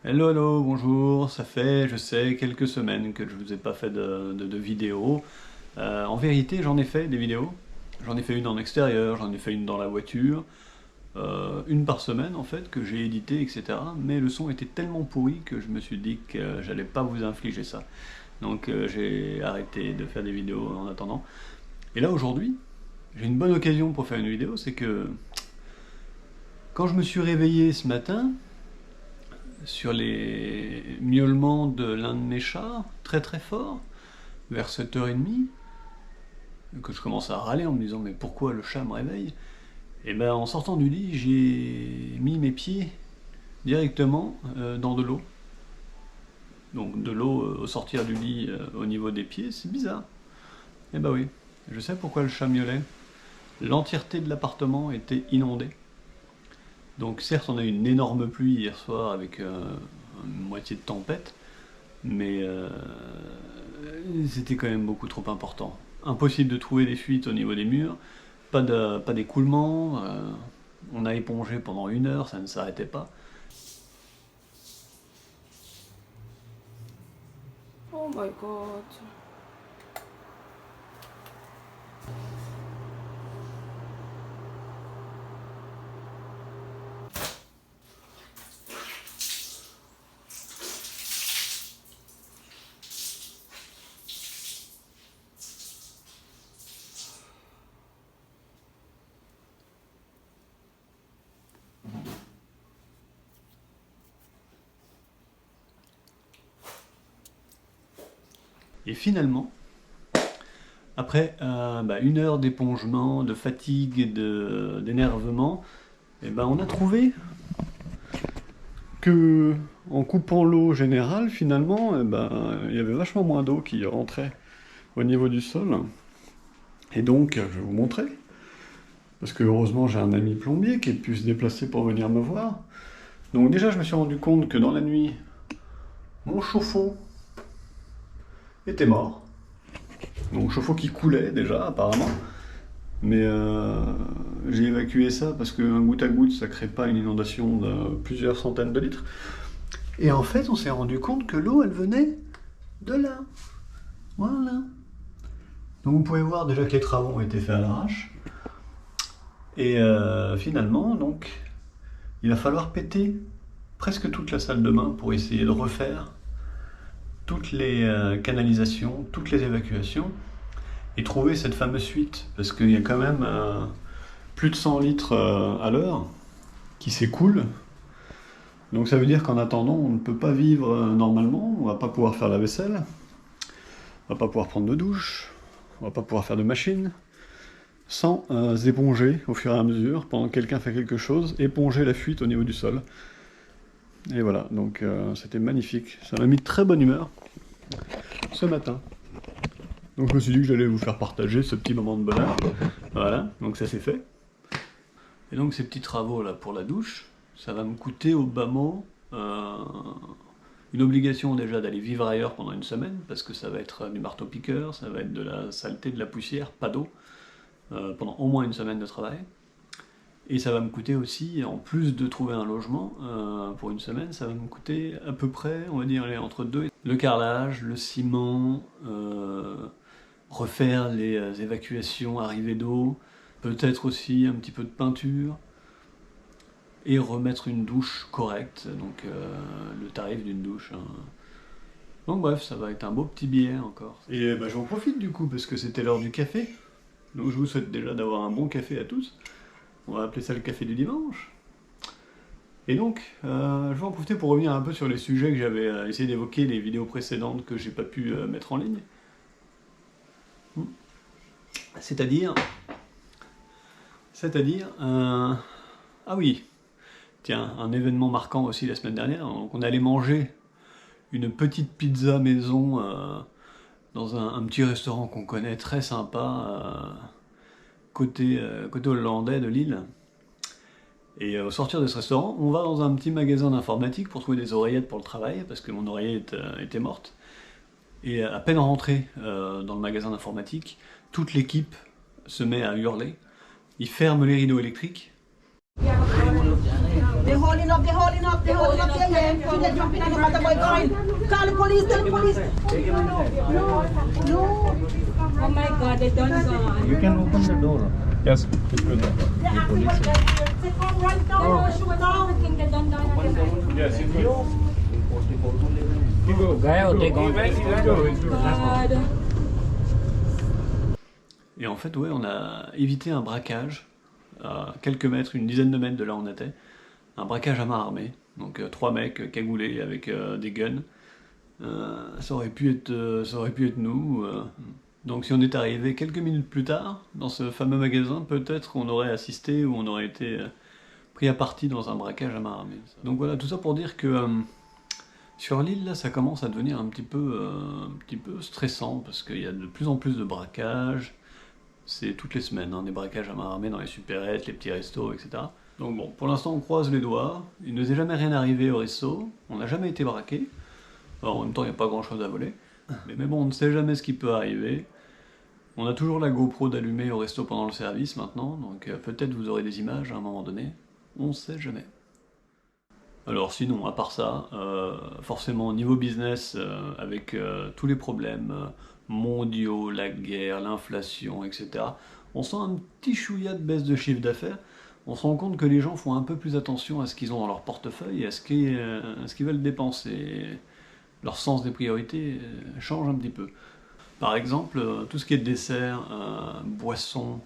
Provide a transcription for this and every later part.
Hello, hello, bonjour, ça fait, je sais, quelques semaines que je vous ai pas fait de vidéo. En vérité, j'en ai fait des vidéos. J'en ai fait une en extérieur, j'en ai fait une dans la voiture, une par semaine en fait, que j'ai édité, etc. Mais le son était tellement pourri que je me suis dit que j'allais pas vous infliger ça. Donc j'ai arrêté de faire des vidéos en attendant. Et là aujourd'hui, j'ai une bonne occasion pour faire une vidéo, c'est que quand je me suis réveillé ce matin, sur les miaulements de l'un de mes chats, très très fort, vers 7h30, que je commence à râler en me disant mais pourquoi le chat me réveille? Et ben en sortant du lit, j'ai mis mes pieds directement dans de l'eau. Donc de l'eau au sortir du lit au niveau des pieds, c'est bizarre. Et ben oui, je sais pourquoi le chat miaulait. L'entièreté de l'appartement était inondée. Donc certes on a eu une énorme pluie hier soir avec une moitié de tempête, mais c'était quand même beaucoup trop important. Impossible de trouver des fuites au niveau des murs, pas d'écoulement, on a épongé pendant 1 heure, ça ne s'arrêtait pas. Oh my god. Et finalement, après 1 heure d'épongement, de fatigue et d'énervement, eh ben, on a trouvé que en coupant l'eau générale, finalement, eh ben, il y avait vachement moins d'eau qui rentrait au niveau du sol. Et donc, je vais vous montrer. Parce que heureusement, j'ai un ami plombier qui a pu se déplacer pour venir me voir. Donc déjà, je me suis rendu compte que dans la nuit, mon chauffe-eau était mort. Donc chauffe-eau qui coulait déjà, apparemment. Mais j'ai évacué ça parce qu'un goutte à goutte, ça crée pas une inondation de plusieurs centaines de litres. Et en fait, on s'est rendu compte que l'eau, elle venait de là. Voilà. Donc vous pouvez voir déjà que les travaux ont été faits à l'arrache. Et finalement, donc, il va falloir péter presque toute la salle de bain pour essayer de refaire toutes les canalisations, toutes les évacuations, et trouver cette fameuse fuite, parce qu'il y a quand même plus de 100 litres à l'heure qui s'écoulent. Donc ça veut dire qu'en attendant, on ne peut pas vivre normalement, on va pas pouvoir faire la vaisselle, on va pas pouvoir prendre de douche, on va pas pouvoir faire de machine, sans éponger au fur et à mesure, pendant que quelqu'un fait quelque chose, éponger la fuite au niveau du sol. Et voilà, donc c'était magnifique. Ça m'a mis de très bonne humeur ce matin. Donc je me suis dit que j'allais vous faire partager ce petit moment de bonheur. Voilà, donc ça c'est fait. Et donc ces petits travaux là pour la douche, ça va me coûter au bas mot une obligation déjà d'aller vivre ailleurs pendant 1 semaine, parce que ça va être du marteau-piqueur, ça va être de la saleté, de la poussière, pas d'eau, pendant au moins 1 semaine de travail. Et ça va me coûter aussi, en plus de trouver un logement, pour 1 semaine, ça va me coûter à peu près, on va dire, entre deux, le carrelage, le ciment, refaire les évacuations, arrivées d'eau, peut-être aussi un petit peu de peinture, et remettre une douche correcte, donc le tarif d'une douche. Donc bref, ça va être un beau petit billet encore. Et j'en profite du coup, parce que c'était l'heure du café, donc je vous souhaite déjà d'avoir un bon café à tous. On va appeler ça le café du dimanche. Et donc, je vais en profiter pour revenir un peu sur les sujets que j'avais essayé d'évoquer les vidéos précédentes que j'ai pas pu mettre en ligne. C'est-à-dire... ah oui, tiens, un événement marquant aussi la semaine dernière. Donc on est allé manger une petite pizza maison dans un petit restaurant qu'on connaît, très sympa, côté hollandais de Lille. Et au sortir de ce restaurant, on va dans un petit magasin d'informatique pour trouver des oreillettes pour le travail, parce que mon oreillette était morte. Et à peine rentré dans le magasin d'informatique, toute l'équipe se met à hurler. Ils ferment les rideaux électriques. They're holding up, they're holding up, they're holding up. Yeah, yeah. They're jumping on the matter boy going. Call the police, tell the police. No. Oh my God, they done gone. You can open the door. Yes, it's good. Yeah, everybody they come right down, shoot down. I think they done gone. Yes, it's good. God. Et en fait, ouais, on a évité un braquage à quelques mètres, une dizaine de mètres de là où on était. Un braquage à main armée. Donc 3 mecs cagoulés avec des guns. Ça aurait pu être nous. Donc si on est arrivé quelques minutes plus tard dans ce fameux magasin, peut-être qu'on aurait assisté ou on aurait été pris à partie dans un braquage à main armée. Donc voilà, tout ça pour dire que sur l'île, là, ça commence à devenir un petit peu stressant parce qu'il y a de plus en plus de braquages. C'est toutes les semaines, hein, des braquages à main armée dans les supérettes, les petits restos, etc. Donc bon, pour l'instant on croise les doigts, il ne nous est jamais rien arrivé au resto, on n'a jamais été braqué. Alors, en même temps il n'y a pas grand chose à voler, mais bon, on ne sait jamais ce qui peut arriver. On a toujours la GoPro d'allumer au resto pendant le service maintenant, donc peut-être vous aurez des images à un moment donné, on ne sait jamais. Alors sinon, à part ça, forcément niveau business, avec tous les problèmes mondiaux, la guerre, l'inflation, etc., on sent un petit chouïa de baisse de chiffre d'affaires. On se rend compte que les gens font un peu plus attention à ce qu'ils ont dans leur portefeuille et à ce qu'ils veulent dépenser. Leur sens des priorités change un petit peu. Par exemple, tout ce qui est dessert, boissons,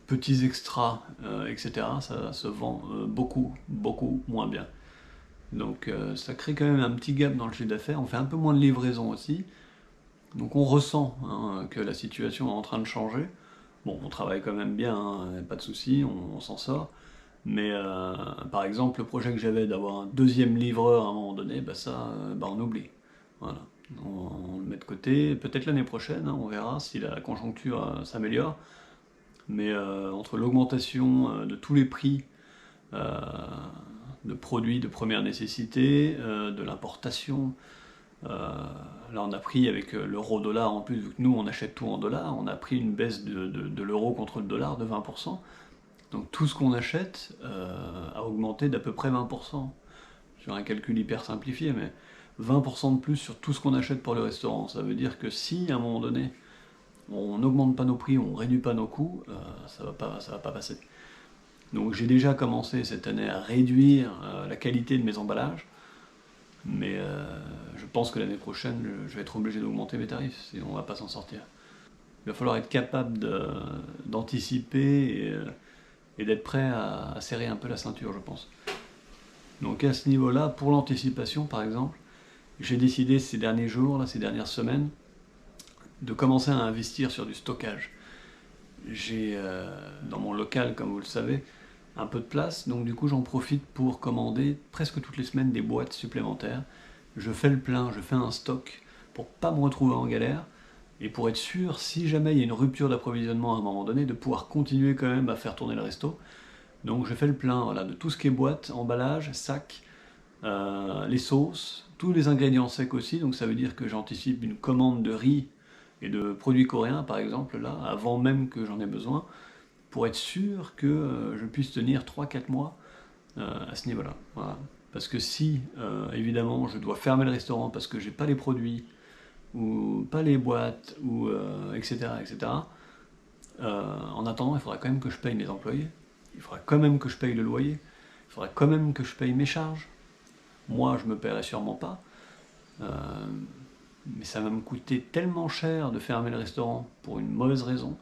petits extras, etc., ça se vend beaucoup moins bien. Donc ça crée quand même un petit gap dans le chiffre d'affaires, on fait un peu moins de livraison aussi, donc on ressent que la situation est en train de changer. Bon, on travaille quand même bien, hein, pas de soucis, on s'en sort, mais par exemple le projet que j'avais d'avoir un deuxième livreur à un moment donné, ça on oublie. Voilà. On le met de côté, peut-être l'année prochaine, hein, on verra si la conjoncture s'améliore, mais entre l'augmentation de tous les prix, de produits de première nécessité, de l'importation. Là on a pris avec l'euro-dollar en plus, vu que nous on achète tout en dollars, on a pris une baisse de l'euro contre le dollar de 20%. Donc tout ce qu'on achète a augmenté d'à peu près 20%. Sur un calcul hyper simplifié, mais 20% de plus sur tout ce qu'on achète pour le restaurant. Ça veut dire que si à un moment donné on n'augmente pas nos prix, on réduit pas nos coûts, ça va pas passer. Donc j'ai déjà commencé cette année à réduire la qualité de mes emballages, mais je pense que l'année prochaine je vais être obligé d'augmenter mes tarifs, sinon on va pas s'en sortir. Il va falloir être capable d'anticiper et d'être prêt à serrer un peu la ceinture, je pense. Donc à ce niveau-là, pour l'anticipation par exemple, j'ai décidé ces derniers jours, ces dernières semaines, de commencer à investir sur du stockage. J'ai dans mon local, comme vous le savez, un peu de place, donc du coup j'en profite pour commander presque toutes les semaines des boîtes supplémentaires. Je fais le plein, je fais un stock pour pas me retrouver en galère, et pour être sûr, si jamais il y a une rupture d'approvisionnement à un moment donné, de pouvoir continuer quand même à faire tourner le resto. Donc je fais le plein, voilà, de tout ce qui est boîte, emballage, sac, les sauces, tous les ingrédients secs aussi, donc ça veut dire que j'anticipe une commande de riz et de produits coréens par exemple, là, avant même que j'en ai besoin, pour être sûr que je puisse tenir 3-4 mois à ce niveau-là. Voilà. Parce que si, évidemment, je dois fermer le restaurant parce que j'ai pas les produits, ou pas les boîtes, ou etc., en attendant, il faudra quand même que je paye mes employés, il faudra quand même que je paye le loyer, il faudra quand même que je paye mes charges. Moi, je me paierai sûrement pas, mais ça va me coûter tellement cher de fermer le restaurant pour une mauvaise raison,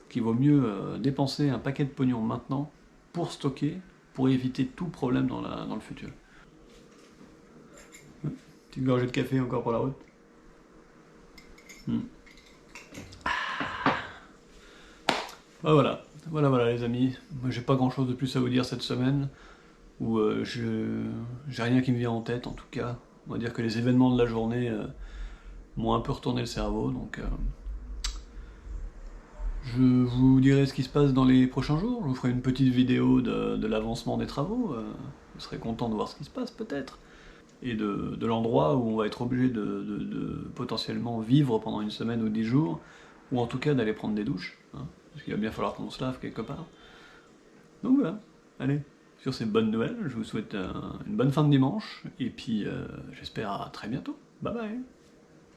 qu'il vaut mieux dépenser un paquet de pognon maintenant pour stocker, pour éviter tout problème dans le futur. Petite gorgée de café encore pour la route. Voilà les amis, moi j'ai pas grand chose de plus à vous dire cette semaine, ou j'ai rien qui me vient en tête en tout cas. On va dire que les événements de la journée m'ont un peu retourné le cerveau, donc je vous dirai ce qui se passe dans les prochains jours. Je vous ferai une petite vidéo de l'avancement des travaux, vous serez content de voir ce qui se passe peut-être, et de l'endroit où on va être obligé de potentiellement vivre pendant une semaine ou 10 jours, ou en tout cas d'aller prendre des douches, hein, parce qu'il va bien falloir qu'on se lave quelque part. Donc voilà, allez, sur ces bonnes nouvelles, je vous souhaite une bonne fin de dimanche, et puis j'espère à très bientôt. Bye bye.